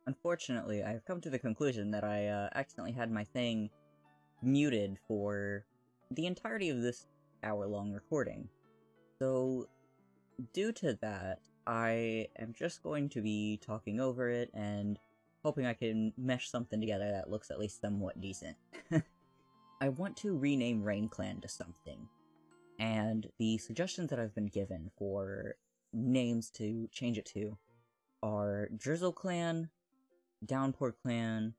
Unfortunately, I've come to the conclusion that I accidentally had my thing muted for the entirety of this hour-long recording. So, due to that, I am just going to be talking over it and hoping I can mesh something together that looks at least somewhat decent. I want to rename RainClan to something, and the suggestions that I've been given for names to change it to are Drizzle Clan, Downpour Clan,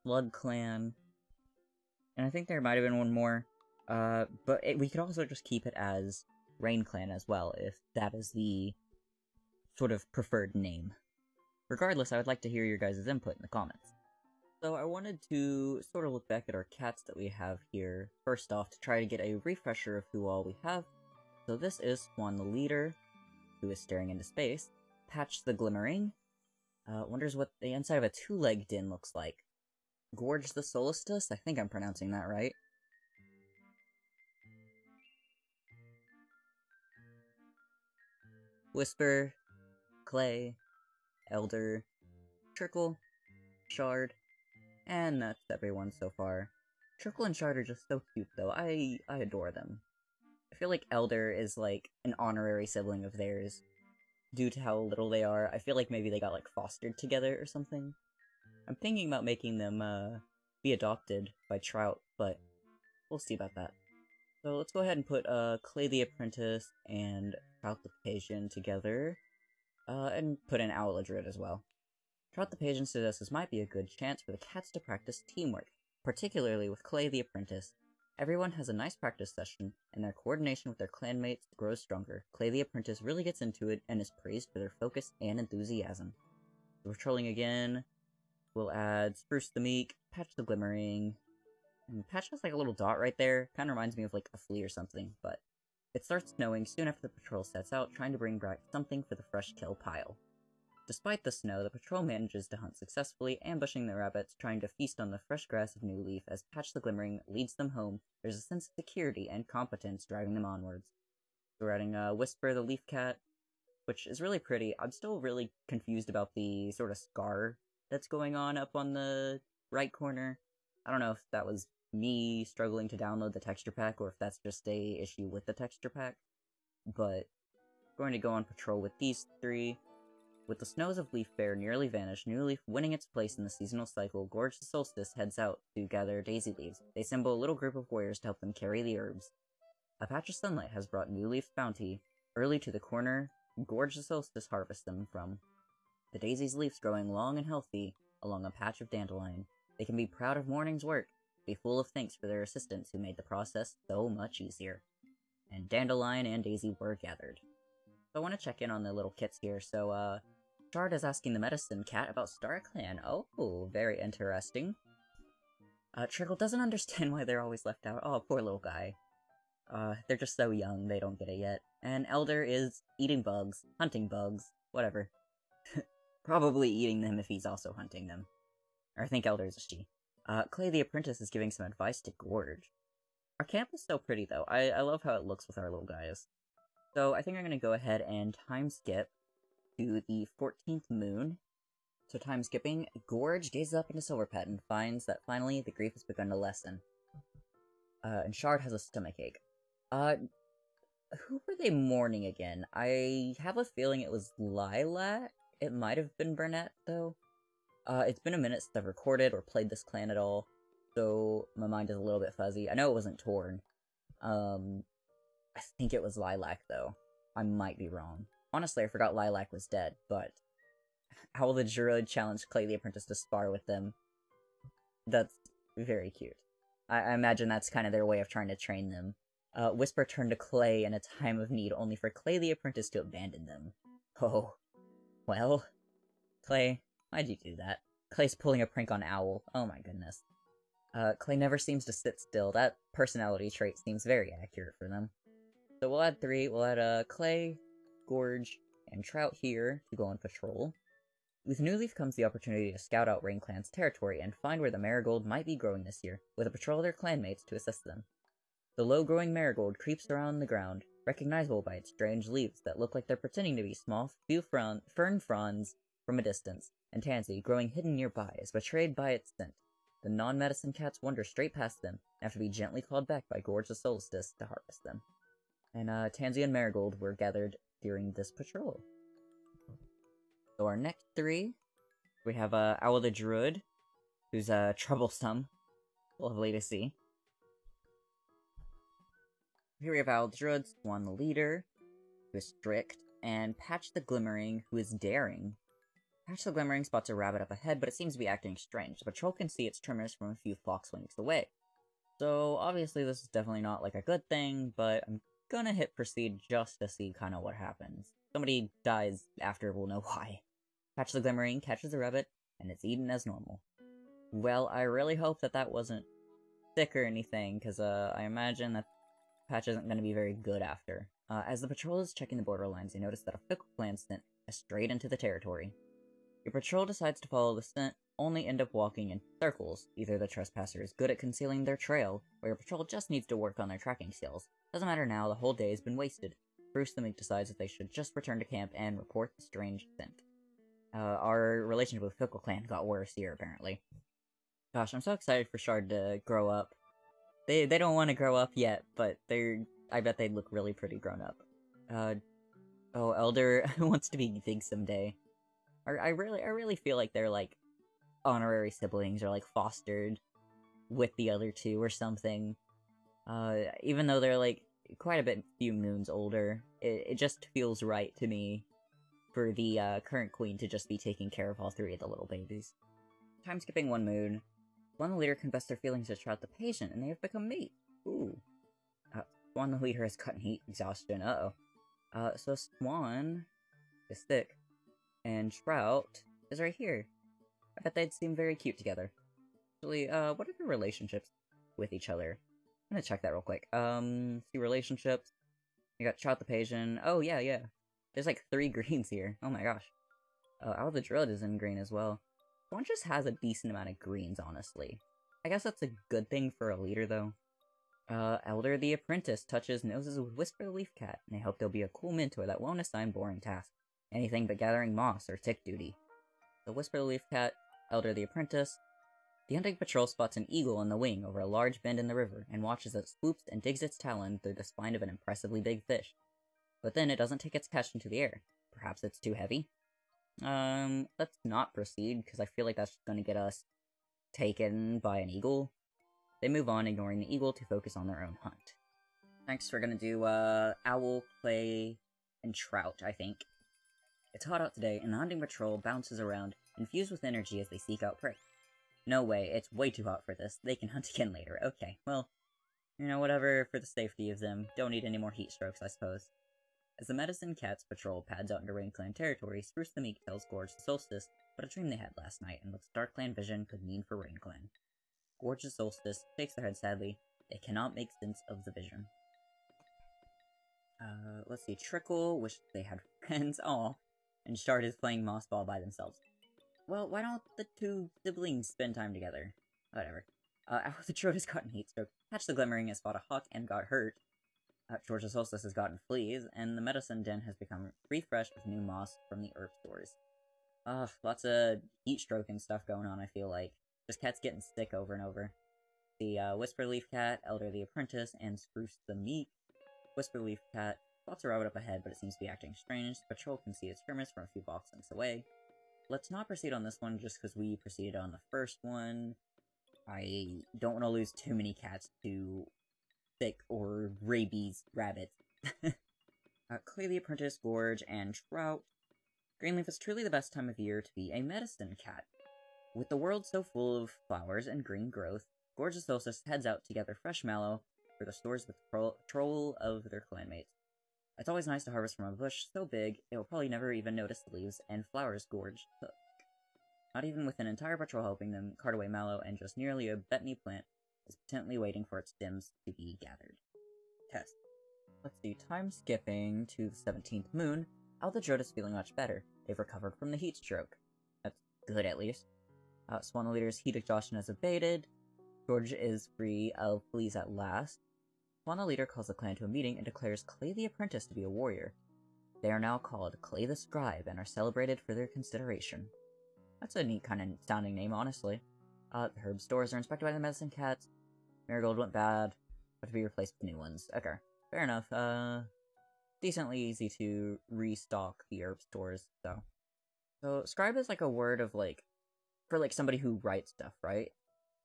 Flood Clan, and I think there might have been one more, but we could also just keep it as Rain Clan as well, if that is the sort of preferred name. Regardless, I would like to hear your guys' input in the comments. So I wanted to sort of look back at our cats that we have here, first off, to try to get a refresher of who all we have. So this is Swan the Leader, who is staring into space, Patch the Glimmering, wonders what the inside of a two-legged inn looks like, Gorge the Solstice, I think I'm pronouncing that right, Whisper, Clay, Elder, Trickle, Shard, and that's everyone so far. Trickle and Shard are just so cute, though. I adore them. I feel like Elder is, like, an honorary sibling of theirs. Due to how little they are, I feel like maybe they got, like, fostered together or something. I'm thinking about making them, be adopted by Trout, but we'll see about that. So let's go ahead and put, Clay the Apprentice and Trout the Pagan together, and put in Owl Druid as well. Trout the Pagan suggests this might be a good chance for the cats to practice teamwork, particularly with Clay the Apprentice. Everyone has a nice practice session, and their coordination with their clanmates grows stronger. Clay the Apprentice really gets into it and is praised for their focus and enthusiasm. So we're trolling again. We'll add Spruce the Meek, Patch the Glimmering, and Patch has like a little dot right there. Kind of reminds me of like a flea or something, but it starts snowing soon after the patrol sets out, trying to bring back something for the fresh kill pile. Despite the snow, the patrol manages to hunt successfully, ambushing the rabbits, trying to feast on the fresh grass of New Leaf. As Patch the Glimmering leads them home, there's a sense of security and competence driving them onwards. So we're adding Whisper the Leaf Cat, which is really pretty. I'm still really confused about the sort of scar that's going on up on the right corner. I don't know if that was me struggling to download the texture pack, or if that's just a issue with the texture pack, but we're going to go on patrol with these three. With the snows of Leaf Fair nearly vanished, New Leaf winning its place in the seasonal cycle, Gorge the Solstice heads out to gather daisy leaves. They assemble a little group of warriors to help them carry the herbs. A patch of sunlight has brought New Leaf's bounty early to the corner Gorge the Solstice harvests them from. The daisy's leaves growing long and healthy along a patch of dandelion. They can be proud of morning's work, be full of thanks for their assistants who made the process so much easier. And dandelion and daisy were gathered. So I want to check in on the little kits here, so, Shard is asking the medicine cat about Star Clan. Oh, very interesting. Trickle doesn't understand why they're always left out. Oh, poor little guy. They're just so young, they don't get it yet. And Elder is eating bugs, hunting bugs, whatever. Probably eating them if he's also hunting them. Or I think Elder is a she. Clay the Apprentice is giving some advice to Gorge. Our camp is so pretty, though. I love how it looks with our little guys. So I think I'm going to go ahead and time skip to the 14th moon. So time skipping, Gorge gazes up into Silverpet and finds that finally the grief has begun to lessen. And Shard has a stomachache. Who were they mourning again? I have a feeling it was Lilac. It might have been Burnett, though. It's been a minute since I've recorded or played this clan at all, so my mind is a little bit fuzzy. I know it wasn't Torn. I think it was Lilac, though. I might be wrong. Honestly, I forgot Lilac was dead, but Owl the Druid challenged Clay the Apprentice to spar with them. That's very cute. I imagine that's kind of their way of trying to train them. Whisper turned to Clay in a time of need, only for Clay the Apprentice to abandon them. Oh. Well. Clay, why'd you do that? Clay's pulling a prank on Owl. Oh my goodness. Clay never seems to sit still. That personality trait seems very accurate for them. So we'll add three. We'll add Clay, Gorge, and Trout here to go on patrol. With New Leaf comes the opportunity to scout out Rain Clan's territory and find where the marigold might be growing this year, with a patrol of their clanmates to assist them. The low-growing marigold creeps around the ground, recognizable by its strange leaves that look like they're pretending to be small, few fern fronds from a distance. and Tansy, growing hidden nearby, is betrayed by its scent. The non-medicine cats wander straight past them, and have to be gently called back by Gorgeous Solstice to harvest them. And Tansy and Marigold were gathered during this patrol. So our next three, we have Owl the Druid, who's troublesome. Lovely to see. Here we have Owl the Druid, Swan the Leader, who is strict, and Patch the Glimmering, who is daring. Patch the Glimmering spots a rabbit up ahead, but it seems to be acting strange. The patrol can see its tremors from a few fox wings away. So obviously this is definitely not like a good thing, but I'm gonna hit proceed just to see kind of what happens. Somebody dies after, we'll know why. Patch the Glimmering catches the rabbit, and it's eaten as normal. Well, I really hope that that wasn't sick or anything, because I imagine that Patch isn't going to be very good after. As the patrol is checking the borderlines, they notice that a Fickle Clan scent has strayed into the territory. Your patrol decides to follow the scent, only end up walking in circles. Either the trespasser is good at concealing their trail, or your patrol just needs to work on their tracking skills. Doesn't matter now, the whole day has been wasted. Bruce the Mink decides that they should just return to camp and report the strange scent. Our relationship with Fickle Clan got worse here, apparently. Gosh, I'm so excited for Shard to grow up. They don't want to grow up yet, but I bet they'd look really pretty grown up. Oh, Elder wants to be big someday. I really feel like they're like honorary siblings or like fostered with the other two or something. Even though they're like quite a few moons older, it just feels right to me for the current queen to just be taking care of all three of the little babies. Time skipping 1 moon. Swan the Leader confessed their feelings to Trout the patient, and they have become mates. Ooh. Swan the Leader has gotten heat exhaustion. So Swan is sick, and Trout is right here. I bet they'd seem very cute together. Actually, what are their relationships with each other? I'm gonna check that real quick. See relationships. You got Trout the patient. Oh, yeah. There's like 3 greens here. Oh my gosh. Owl the Druid is in green as well. Swan just has a decent amount of greens, honestly. I guess that's a good thing for a leader, though. Elder the Apprentice touches noses with Whisper the Leaf Cat, and I hope there'll be a cool mentor that won't assign boring tasks. Anything but gathering moss or tick duty. The Whisper the Leaf Cat, Elder the Apprentice. The hunting patrol spots an eagle in the wing over a large bend in the river, and watches as it swoops and digs its talon through the spine of an impressively big fish. But then it doesn't take its catch into the air. Perhaps it's too heavy? Let's not proceed, because I feel like that's gonna get us taken by an eagle. They move on, ignoring the eagle to focus on their own hunt. Next, we're gonna do, Owl, Clay, and Trout, I think. It's hot out today, and the hunting patrol bounces around, infused with energy as they seek out prey. No way, it's way too hot for this. They can hunt again later. Okay, well, you know, whatever for the safety of them. Don't need any more heat strokes, I suppose. As the Medicine Cats patrol pads out into Rain Clan territory, Spruce the Meek tells Gorge the Solstice what a dream they had last night and what Star Clan vision could mean for Rain Clan. Gorge the Solstice shakes their head sadly. They cannot make sense of the vision. Let's see. Trickle wished they had friends. Aw. And Shard is playing Moss Ball by themselves. Well, why don't the 2 siblings spend time together? Whatever. Owl the Druid has gotten heat stroke. Patch the Glimmering has fought a hawk and got hurt. Georgia Solstice has gotten fleas, and the medicine den has become refreshed with new moss from the herb stores. Lots of heat stroke and stuff going on, I feel like. Just cats getting sick over and over. The Whisper Leaf Cat, Elder the Apprentice, and Spruce the Meek. Whisper Leaf Cat spots a rabbit up ahead, but it seems to be acting strange. The patrol can see its tremors from a few box lengths away. Let's not proceed on this one just because we proceeded on the first one. I don't want to lose too many cats to sick or rabies rabbits. Clay the Apprentice, Gorge, and Trout. Greenleaf is truly the best time of year to be a medicine cat. With the world so full of flowers and green growth, Gorge the Solstice heads out to gather fresh mallow for the stores with the patrol of their clanmates. It's always nice to harvest from a bush so big, it will probably never even notice the leaves and flowers Gorge took. Not even with an entire patrol helping them cart away mallow and just nearly a betony plant is potently waiting for its stems to be gathered. Test. Let's see, time skipping to the 17th moon. Owl the Druid is feeling much better. They've recovered from the heat stroke. That's good, at least. Swan the Leader's heat exhaustion has abated. George is free of fleas at last. Swan the Leader calls the clan to a meeting and declares Clay the Apprentice to be a warrior. They are now called Clay the Scribe and are celebrated for their consideration. That's a neat kind of sounding name, honestly. The herb stores are inspected by the medicine cats. Marigold went bad, but to be replaced with new ones. Okay, fair enough. Decently easy to restock the herb stores, though. So, scribe is like a word of, like, for, like, somebody who writes stuff, right?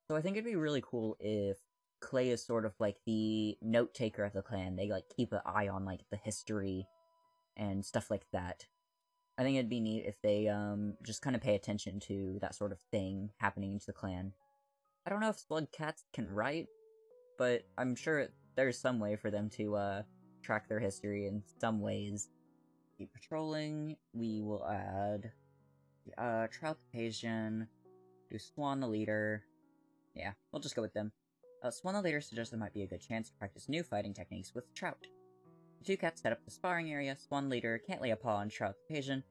So I think it'd be really cool if Clay is sort of like the note-taker of the clan. They, like, keep an eye on, like, the history and stuff like that. I think it'd be neat if they, just kind of pay attention to that sort of thing happening into the clan. I don't know if slug cats can write, but I'm sure there's some way for them to, track their history in some ways. Keep patrolling, we will add, Trout the Pagan, do Swan the leader. Yeah, we'll just go with them. Swan the leader suggests there might be a good chance to practice new fighting techniques with Trout. The two cats set up the sparring area. Swan leader can't lay a paw on Trout the Pagan.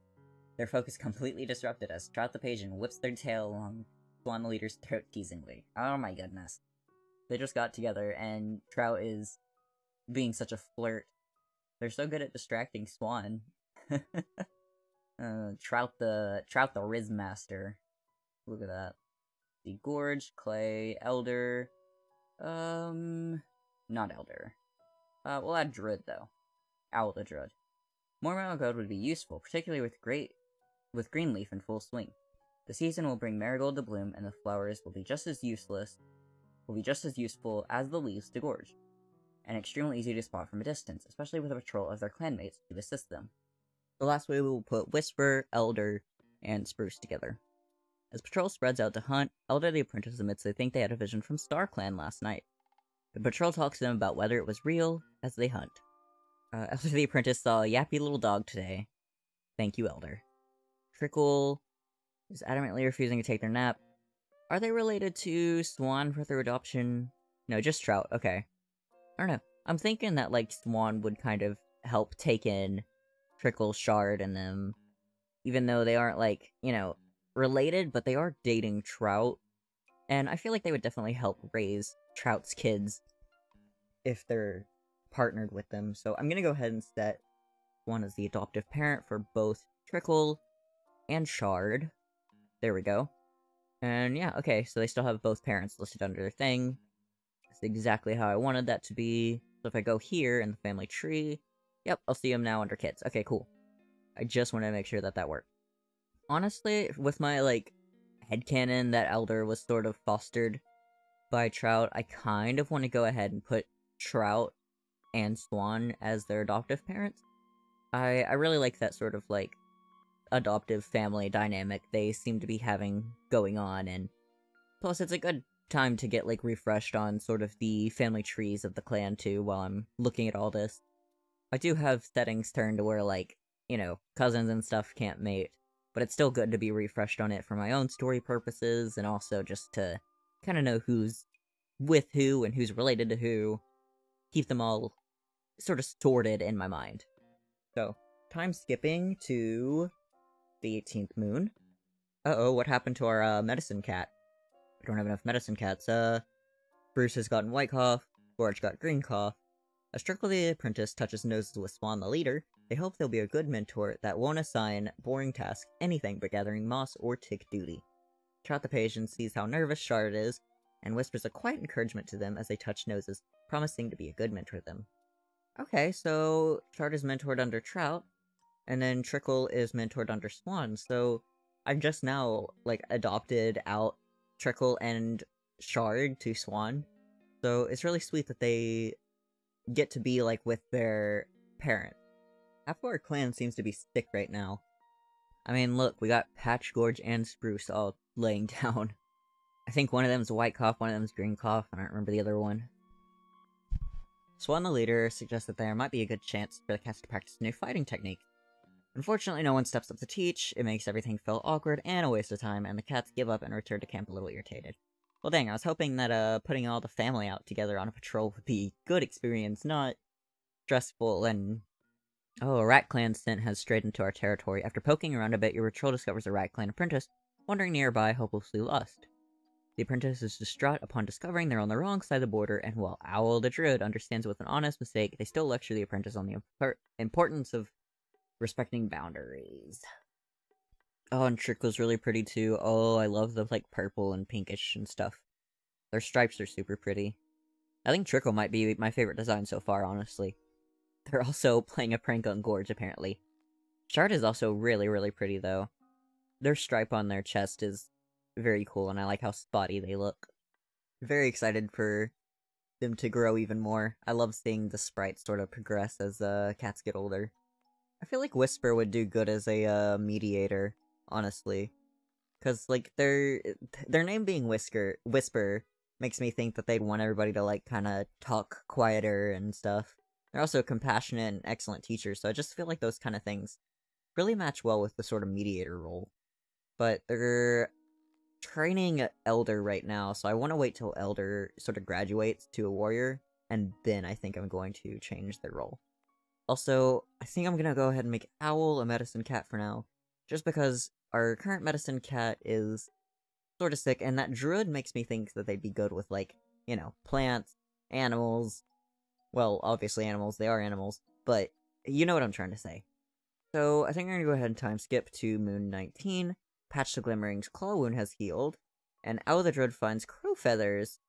Their focus completely disrupted as Trout the Pagan whips their tail along Swan the leader's throat teasingly. Oh my goodness. They just got together, and Trout is being such a flirt. They're so good at distracting Swan. Trout the Riz Master. Look at that. The Gorge, Clay, Elder. Not Elder. We'll add Druid, though. Owl the Druid. More Marigold would be useful, particularly with Greenleaf in full swing. The season will bring Marigold to bloom, and the flowers will be just as useful as the leaves to Gorge, and extremely easy to spot from a distance, especially with a patrol of their clanmates to assist them. The last way we will put Whisper, Elder, and Spruce together. As patrol spreads out to hunt, Elder the Apprentice admits they think they had a vision from Star Clan last night. The patrol talks to them about whether it was real as they hunt. Elder the Apprentice saw a yappy little dog today. Thank you, Elder. Trickle is adamantly refusing to take their nap. Are they related to Swan for their adoption? No, just Trout, okay. I don't know. I'm thinking that, like, Swan would kind of help take in Trickle, Shard, and them. Even though they aren't, like, you know, related, but they are dating Trout. And I feel like they would definitely help raise Trout's kids if they're partnered with them. So I'm gonna go ahead and set Swan as the adoptive parent for both Trickle and Shard. There we go. And yeah, okay, so they still have both parents listed under their thing. That's exactly how I wanted that to be. So if I go here in the family tree, yep, I'll see them now under kids. Okay, cool. I just wanted to make sure that that worked. Honestly, with my, like, headcanon that Elder was sort of fostered by Trout, I kind of want to go ahead and put Trout and Swan as their adoptive parents. I really like that sort of, like, adoptive family dynamic they seem to be having going on, and plus it's a good time to get, like, refreshed on sort of the family trees of the clan, too, while I'm looking at all this. I do have settings turned to where, like, you know, cousins and stuff can't mate, but it's still good to be refreshed on it for my own story purposes, and also just to kind of know who's with who and who's related to who, keep them all sort of sorted in my mind. So, time skipping to the 18th moon. Uh-oh, what happened to our, medicine cat? We don't have enough medicine cats. Bruce has gotten white cough, George got green cough. As Trickle the Apprentice touches noses with Swan the leader, they hope they'll be a good mentor that won't assign boring tasks anything but gathering moss or tick duty. Trout the Pagan sees how nervous Shard is, and whispers a quiet encouragement to them as they touch noses, promising to be a good mentor to them. Okay, so Shard is mentored under Trout, and then Trickle is mentored under Swan, so I've just now, like, adopted out Trickle and Shard to Swan, so it's really sweet that they get to be, like, with their parent. Half of our clan seems to be sick right now. I mean, look, we got Patch, Gorge, and Spruce all laying down. I think one of them's white cough, one of them's green cough, I don't remember the other one. Swan the leader suggests that there might be a good chance for the cats to practice a new fighting technique. Unfortunately, no one steps up to teach, it makes everything feel awkward and a waste of time, and the cats give up and return to camp a little irritated. Well dang, I was hoping that, putting all the family out together on a patrol would be a good experience, not stressful and... Oh, a rat clan scent has strayed into our territory. After poking around a bit, your patrol discovers a rat clan apprentice, wandering nearby, hopelessly lost. The apprentice is distraught upon discovering they're on the wrong side of the border, and while Owl the Druid understands with an honest mistake, they still lecture the apprentice on the importance of respecting boundaries. Oh, and Trickle's really pretty too. Oh, I love the, like, purple and pinkish and stuff. Their stripes are super pretty. I think Trickle might be my favorite design so far, honestly. They're also playing a prank on Gorge, apparently. Shard is also really, really pretty, though. Their stripe on their chest is very cool, and I like how spotty they look. Very excited for them to grow even more. I love seeing the sprites sort of progress as cats get older. I feel like Whisper would do good as a mediator, honestly. Because, like, their name being Whisper makes me think that they'd want everybody to, like, kind of talk quieter and stuff. They're also compassionate and excellent teachers, so I just feel like those kind of things really match well with the sort of mediator role. But they're training Elder right now, so I want to wait till Elder sort of graduates to a warrior, and then I think I'm going to change their role. Also, I think I'm gonna go ahead and make Owl a medicine cat for now, just because our current medicine cat is sort of sick, and that druid makes me think that they'd be good with, like, you know, plants, animals. Well, obviously animals, they are animals, but you know what I'm trying to say. So, I think I'm gonna go ahead and time skip to Moon 19, Patch the Glimmering's claw wound has healed, and Owl the Druid finds crow feathers.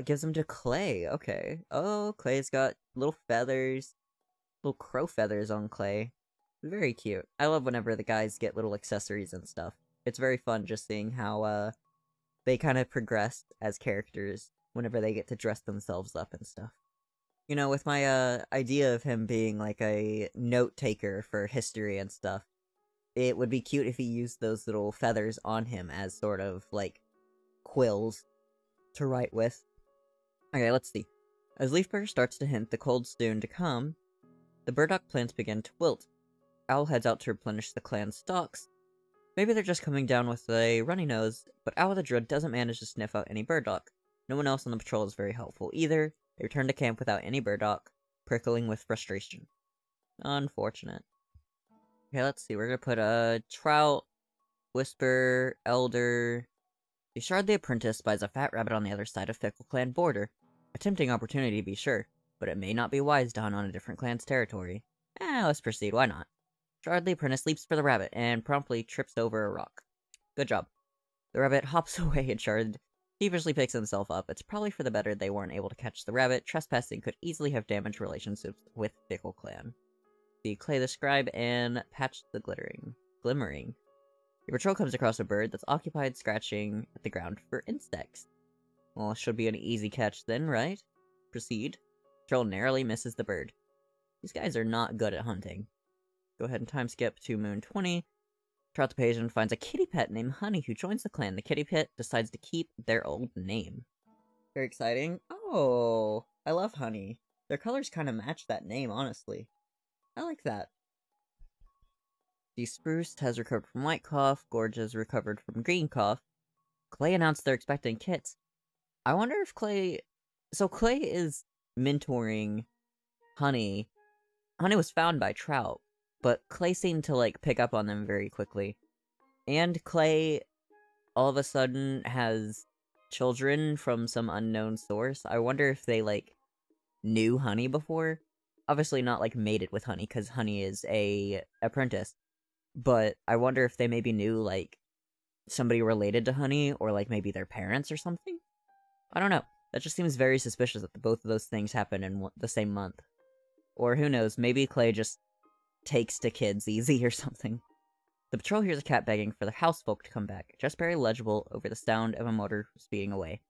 Gives them to Clay, okay. Oh, Clay's got little feathers. Little crow feathers on Clay. Very cute. I love whenever the guys get little accessories and stuff. It's very fun just seeing how, they kind of progress as characters whenever they get to dress themselves up and stuff. You know, with my, idea of him being, like, a note-taker for history and stuff, it would be cute if he used those little feathers on him as sort of, like, quills to write with. Okay, let's see. As Leafburger starts to hint the cold's soon to come, the burdock plants begin to wilt. Owl heads out to replenish the clan's stocks. Maybe they're just coming down with a runny nose, but Owl the Druid doesn't manage to sniff out any burdock. No one else on the patrol is very helpful either. They return to camp without any burdock, prickling with frustration. Unfortunate. Okay, let's see. We're gonna put Trout, Whisper, Elder. The Shard the Apprentice spies a fat rabbit on the other side of Fickle Clan border. A tempting opportunity to be sure, but it may not be wise to hunt on a different clan's territory. Let's proceed, why not? Shard the Apprentice leaps for the rabbit and promptly trips over a rock. Good job. The rabbit hops away and Shard feverishly picks himself up. It's probably for the better they weren't able to catch the rabbit. Trespassing could easily have damaged relationships with Fickle Clan. See Clay the Scribe and Patch the Glimmering. Your patrol comes across a bird that's occupied scratching at the ground for insects. Well, should be an easy catch then, right? Proceed. Patrol narrowly misses the bird. These guys are not good at hunting. Go ahead and time skip to Moon 20. Trout the page and finds a kitty pet named Honey who joins the clan. The kitty pet decides to keep their old name. Very exciting. Oh, I love Honey. Their colors kind of match that name, honestly. I like that. The Spruce has recovered from White Cough. Gorge has recovered from Green Cough. Clay announced they're expecting kits. I wonder if Clay... So Clay is mentoring Honey. Honey was found by Trout, but Clay seemed to, like, pick up on them very quickly. And Clay, all of a sudden, has children from some unknown source. I wonder if they, like, knew Honey before. Obviously not, like, mated with Honey, because Honey is a apprentice. But I wonder if they maybe knew, like, somebody related to Honey, or, like, maybe their parents or something? I don't know. That just seems very suspicious that both of those things happen in the same month. Or who knows, maybe Clay just takes to kids easy or something. The patrol hears a cat begging for the housefolk to come back, just barely legible over the sound of a motor speeding away.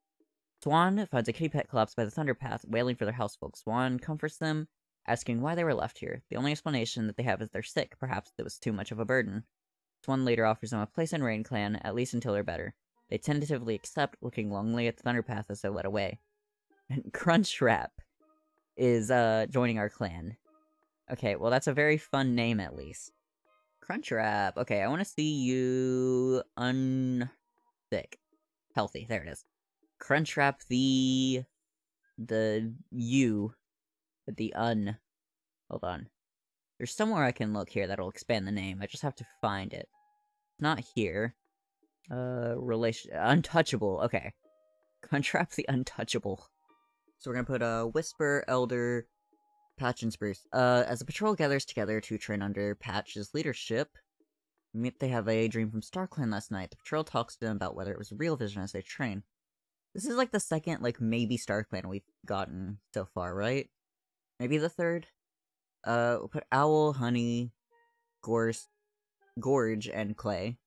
Swan finds a kitty pet collapsed by the thunderpath, wailing for their housefolk. Swan comforts them, asking why they were left here. The only explanation that they have is they're sick, perhaps it was too much of a burden. Swan later offers them a place in Rain Clan, at least until they're better. They tentatively accept, looking longingly at the thunderpath as they're led away. And Crunchwrap is, joining our clan. Okay, well that's a very fun name at least. Crunchwrap. Okay, I want to see you unsick. Healthy, there it is. Crunchwrap the Hold on. There's somewhere I can look here that'll expand the name. I just have to find it. It's not here. Untouchable. Okay. Crunchwrap the Untouchable. So we're gonna put, Whisper, Elder, Patch, and Spruce. As the patrol gathers together to train under Patch's leadership, They have a dream from StarClan last night. The patrol talks to them about whether it was a real vision as they train. This is like the second, like, maybe StarClan we've gotten so far, right? Maybe the third? We'll put Owl, Honey, Gorge, and Clay.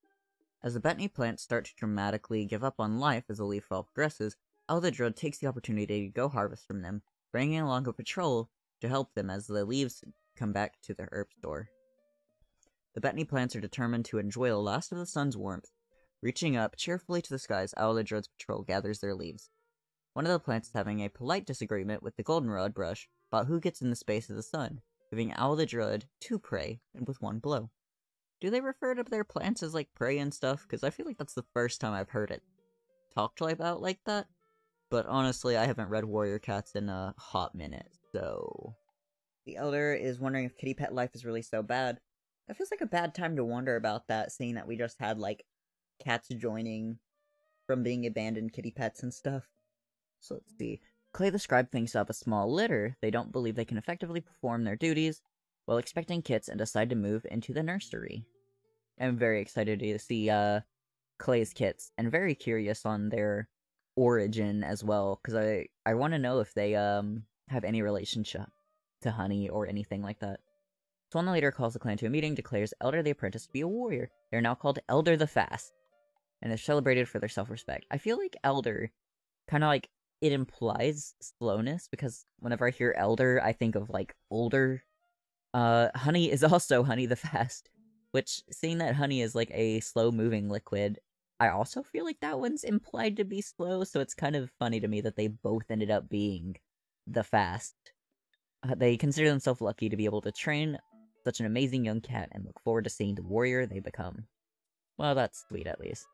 As the Bethany plants start to dramatically give up on life as the leaf fall progresses, Owl the Druid takes the opportunity to go harvest from them, bringing along a patrol to help them as the leaves come back to the herb store. The Bethany plants are determined to enjoy the last of the sun's warmth. Reaching up cheerfully to the skies, Owl the Druid's patrol gathers their leaves. One of the plants is having a polite disagreement with the goldenrod brush about who gets in the space of the sun, giving Owl the Druid 2 prey, and with 1 blow. Do they refer to their plants as, like, prey and stuff? Because I feel like that's the first time I've heard it talked about like that. But honestly, I haven't read Warrior Cats in a hot minute, so... The Elder is wondering if kitty pet life is really so bad. That feels like a bad time to wonder about that, seeing that we just had, like, cats joining from being abandoned kitty pets and stuff. So let's see. Clay the Scribe thinks of a small litter. They don't believe they can effectively perform their duties while expecting kits and decide to move into the nursery. I'm very excited to see Clay's kits, and very curious on their origin as well, because I want to know if they have any relationship to Honey or anything like that. Swan the leader calls the clan to a meeting, declares Elder the apprentice to be a warrior. They are now called Elder the Fast, and is celebrated for their self-respect. I feel like Elder, kind of like, it implies slowness, because whenever I hear Elder, I think of, like, older. Honey is also Honey the Fast, which, seeing that Honey is, like, a slow-moving liquid, I also feel like that one's implied to be slow, so it's kind of funny to me that they both ended up being the Fast. They consider themselves lucky to be able to train such an amazing young cat, and look forward to seeing the warrior they become. Well, that's sweet, at least.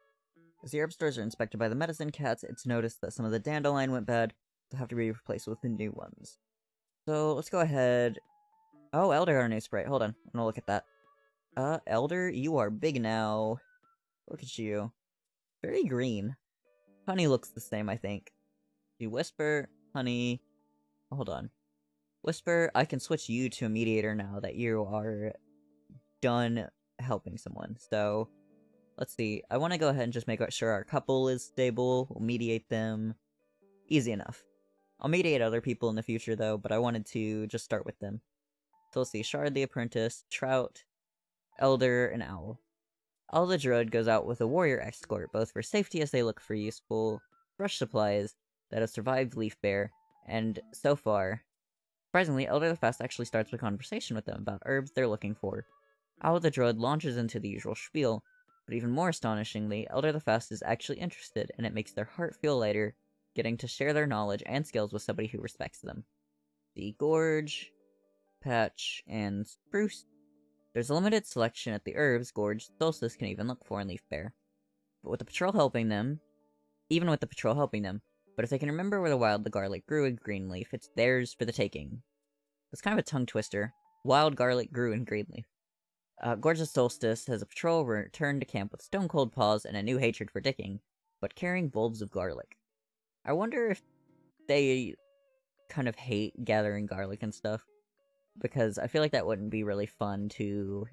As the herb stores are inspected by the medicine cats, it's noticed that some of the dandelion went bad, to have to be replaced with the new ones. So, let's go ahead... Oh, Elder got a new sprite. Hold on, I'm gonna look at that. Elder, you are big now. Look at you. Very green. Honey looks the same, I think. You Whisper, Honey... Hold on. Whisper, I can switch you to a mediator now that you are done helping someone. So, let's see. I want to go ahead and just make sure our couple is stable. We'll mediate them. Easy enough. I'll mediate other people in the future, though, but I wanted to just start with them. So let's see. Shard the Apprentice, Trout, Elder, and Owl. Owl the Druid goes out with a warrior escort, both for safety as they look for useful brush supplies that have survived Leaf Bear, and so far... Surprisingly, Elder the Fast actually starts a conversation with them about herbs they're looking for. Owl the Druid launches into the usual spiel, but even more astonishingly, Elder the Fast is actually interested, and it makes their heart feel lighter, getting to share their knowledge and skills with somebody who respects them. The Gorge, Patch, and Spruce. There's a limited selection at the herbs Gorge Solstice can even look for in Leaf Bear. But with the patrol helping them, but if they can remember where the garlic grew in Greenleaf, it's theirs for the taking. It's kind of a tongue twister. Wild garlic grew in Greenleaf. Gorgeous Solstice has a patrol return to camp with stone cold paws and a new hatred for dicking, but carrying bulbs of garlic. I wonder if they kind of hate gathering garlic and stuff, because I feel like that wouldn't be really fun to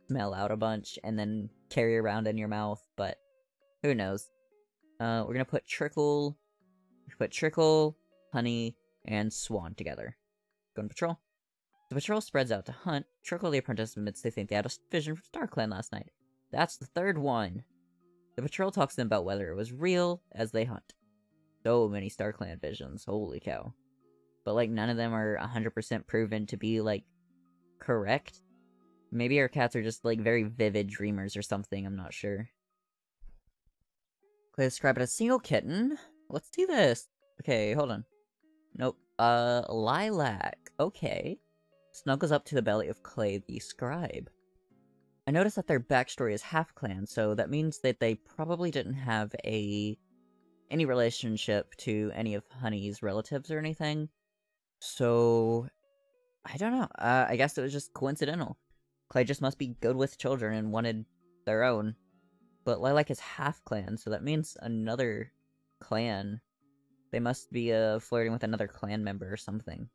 smell out a bunch and then carry around in your mouth, but who knows. We're gonna put Trickle, Honey, and Swan together. Go on patrol. The patrol spreads out to hunt. Trickle the Apprentice admits they think they had a vision from StarClan last night. That's the third one. The patrol talks to them about whether it was real as they hunt. So many StarClan visions, holy cow. But, like, none of them are 100% proven to be, like, correct. Maybe our cats are just, like, very vivid dreamers or something, I'm not sure. Clay described it as single kitten. Let's do this. Okay, hold on. Nope. Lilac. Okay. Snuggles up to the belly of Clay the Scribe. I noticed that their backstory is half-clan, so that means that they probably didn't have any relationship to any of Honey's relatives or anything. So, I don't know. I guess it was just coincidental. Clay just must be good with children and wanted their own. But Lilac is half-clan, so that means another clan. They must be flirting with another clan member or something.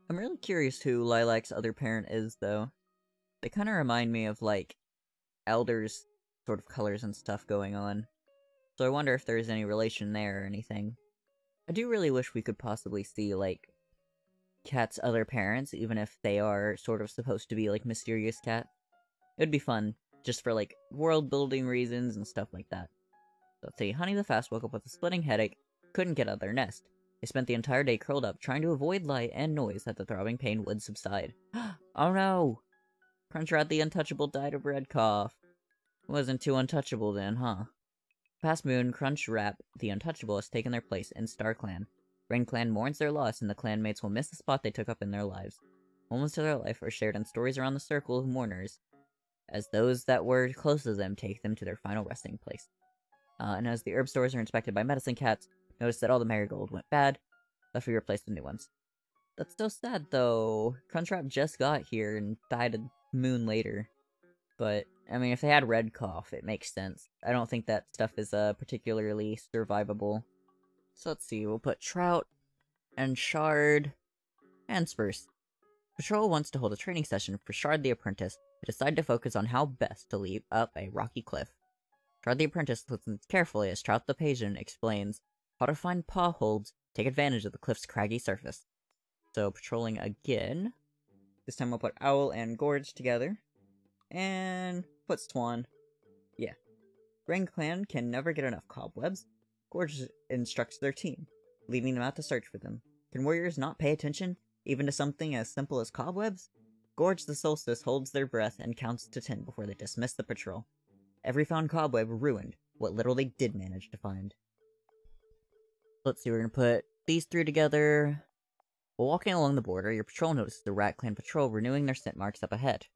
I'm really curious who Lilac's other parent is, though. They kind of remind me of, like, Elder's sort of colors and stuff going on. So I wonder if there's any relation there or anything. I do really wish we could possibly see, like, Cat's other parents, even if they are sort of supposed to be, like, mysterious cat. It would be fun, just for, like, world-building reasons and stuff like that. So let's see, Honey the Fast woke up with a splitting headache, couldn't get out of their nest. They spent the entire day curled up, trying to avoid light and noise that the throbbing pain would subside. Oh no! Crunchrat the Untouchable died of red cough. Wasn't too untouchable then, huh? Past moon, Crunchrat the Untouchable has taken their place in Star Clan. Rain Clan mourns their loss, and the clanmates will miss the spot they took up in their lives. Moments of their life are shared in stories around the circle of mourners, as those that were close to them take them to their final resting place. And as the herb stores are inspected by medicine cats, notice that all the marigold went bad, left to be replaced with new ones. That's so sad, though. Crunchwrap just got here and died a moon later. But, I mean, if they had red cough, it makes sense. I don't think that stuff is particularly survivable. So let's see, we'll put Trout, and Shard, and Spruce. Patrol wants to hold a training session for Shard the Apprentice, but decide to focus on how best to leap up a rocky cliff. Shard the Apprentice listens carefully as Trout the Patient explains how to find paw holds, take advantage of the cliff's craggy surface. So, patrolling again. This time I'll put Owl and Gorge together. And put Swan. Yeah. Rain Clan can never get enough cobwebs. Gorge instructs their team, leading them out to search for them. Can warriors not pay attention, even to something as simple as cobwebs? Gorge the Solstice holds their breath and counts to 10 before they dismiss the patrol. Every found cobweb ruined what little they did manage to find. Let's see, we're gonna put these three together. While walking along the border, your patrol notices the Rat Clan patrol renewing their scent marks up ahead.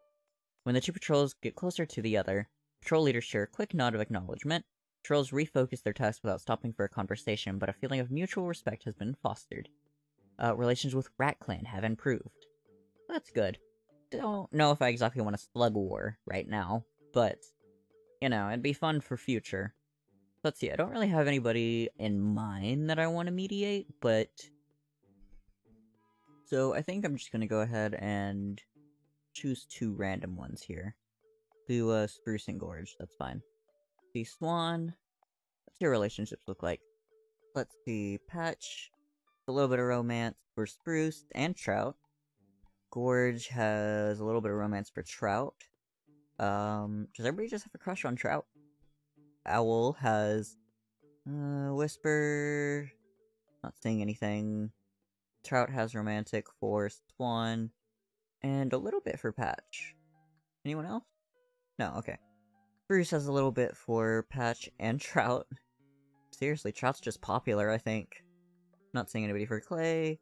When the two patrols get closer to the other, patrol leaders share a quick nod of acknowledgement. Patrols refocus their tasks without stopping for a conversation, but a feeling of mutual respect has been fostered. Relations with Rat Clan have improved. That's good. Don't know if I exactly want a slug war right now, but, you know, it'd be fun for future. Let's see, I don't really have anybody in mind that I want to mediate, but... So I think I'm just gonna go ahead and choose two random ones here. Do, Spruce and Gorge, that's fine. See, Swan, what's your relationships look like? Let's see, Patch, a little bit of romance for Spruce and Trout. Gorge has a little bit of romance for Trout. Does everybody just have a crush on Trout? Owl has, Whisper, not saying anything. Trout has romantic for Swan, and a little bit for Patch. Anyone else? No, okay. Bruce has a little bit for Patch and Trout. Seriously, Trout's just popular, I think. Not seeing anybody for Clay.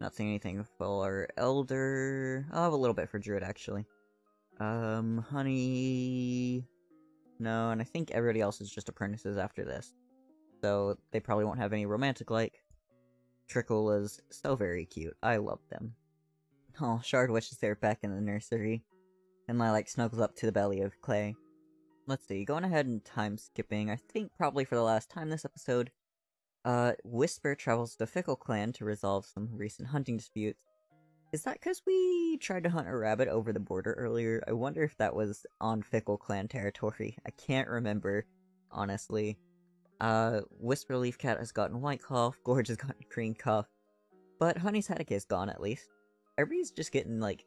Not seeing anything for Elder. I'll have a little bit for Druid, actually. Honey... No, and I think everybody else is just apprentices after this. So, they probably won't have any romantic-like. Trickle is so very cute. I love them. Oh, Shard wishes they were back in the nursery. And Lilac snuggles up to the belly of Clay. Let's see, going ahead and time skipping, I think probably for the last time this episode, Whisper travels to Fickle Clan to resolve some recent hunting disputes. Is that because we tried to hunt a rabbit over the border earlier? I wonder if that was on Fickle Clan territory. I can't remember, honestly. Whisper Leaf Cat has gotten white cough, Gorge has gotten green cough, but Honey's headache is gone at least. Everybody's just getting, like,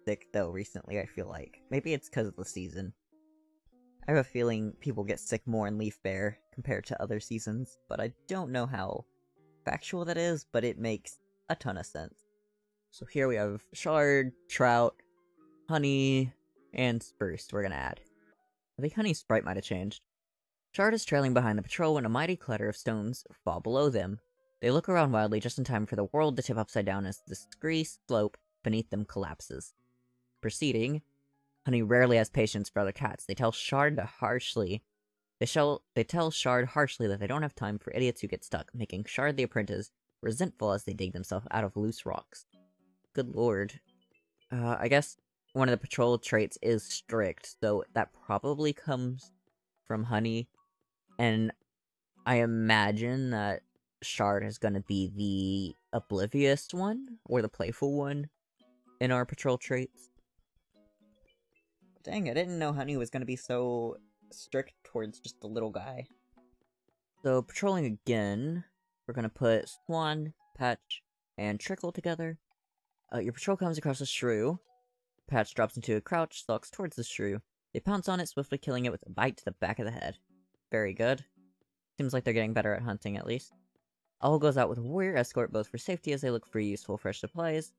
sick though recently, I feel like. Maybe it's because of the season. I have a feeling people get sick more in Leaf Bear compared to other seasons, but I don't know how factual that is, but it makes a ton of sense. So here we have Shard, Trout, Honey, and Spruce we're gonna add. I think Honey's sprite might have changed. Shard is trailing behind the patrol when a mighty clutter of stones fall below them. They look around wildly just in time for the world to tip upside down as the scree slope beneath them collapses. Proceeding, Honey rarely has patience for other cats. They tell Shard harshly that they don't have time for idiots who get stuck, making Shard the Apprentice resentful as they dig themselves out of loose rocks. Good lord. I guess one of the patrol traits is strict, so that probably comes from Honey. And I imagine that Shard is gonna be the oblivious one, or the playful one, in our patrol traits. Dang, I didn't know Honey was gonna be so strict towards just the little guy. So, patrolling again, we're gonna put Swan, Patch, and Trickle together. Your patrol comes across a shrew. Patch drops into a crouch, stalks towards the shrew. They pounce on it, swiftly killing it with a bite to the back of the head. Very good. Seems like they're getting better at hunting, at least. Owl goes out with a warrior escort, both for safety as they look for useful fresh supplies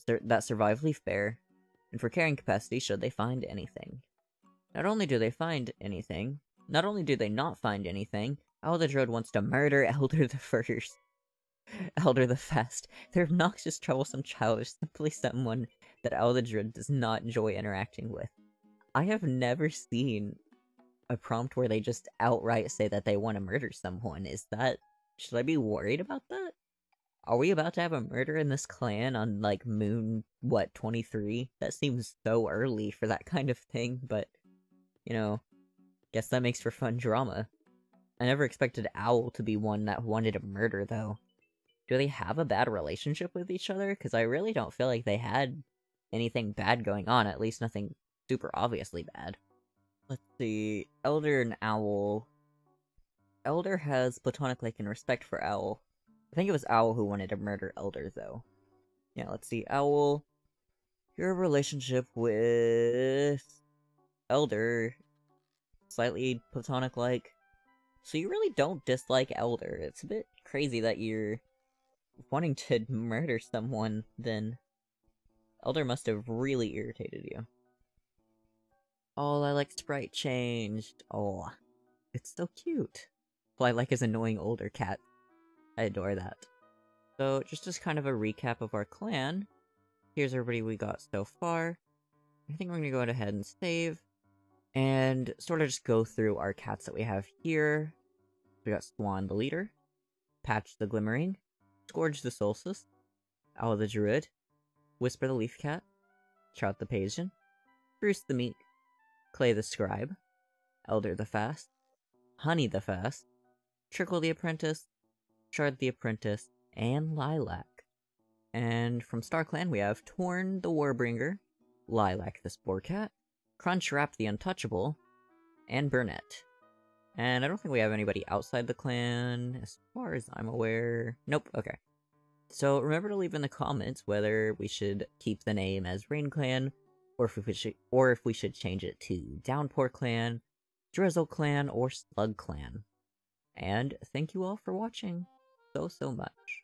that survive leaf bear, and for carrying capacity should they find anything. Not only do they not find anything, Owl the Druid wants to murder Elder the First. Elder the Fast. Their obnoxious, troublesome child is simply someone that Owl the Druid does not enjoy interacting with. I have never seen a prompt where they just outright say that they want to murder someone. Should I be worried about that? Are we about to have a murder in this clan on, like, moon, 23? That seems so early for that kind of thing, but, you know, guess that makes for fun drama. I never expected Owl to be one that wanted to murder, though. Do they have a bad relationship with each other? Because I really don't feel like they had anything bad going on, at least nothing super obviously bad. Let's see, Elder and Owl. Elder has platonic like and respect for Owl. I think it was Owl who wanted to murder Elder, though. Yeah, let's see, Owl. Your relationship with Elder, slightly platonic like. So you really don't dislike Elder. It's a bit crazy that you're wanting to murder someone, then. Elder must have really irritated you. Oh, I like sprite changed. Oh, it's so cute. All I like is annoying older cat. I adore that. So, just as kind of a recap of our clan, here's everybody we got so far. I think we're gonna go ahead and save, and sort of just go through our cats that we have here. We got Swan the leader, Patch the glimmering, Scourge the solstice, Owl the druid, Whisper the leaf cat, Trout the pagan, Bruce the meek, Clay the scribe, Elder the fast, Honey the fast, Trickle the apprentice, Shard the apprentice, and Lilac. And from Star Clan we have Torn the warbringer, Lilac the spore cat, Crunchwrap the untouchable, and Burnett. And I don't think we have anybody outside the clan, as far as I'm aware. Nope, okay. So remember to leave in the comments whether we should keep the name as RainGen, or if we should change it to Downpour Clan, Drizzle Clan, or Slug Clan. And thank you all for watching so much.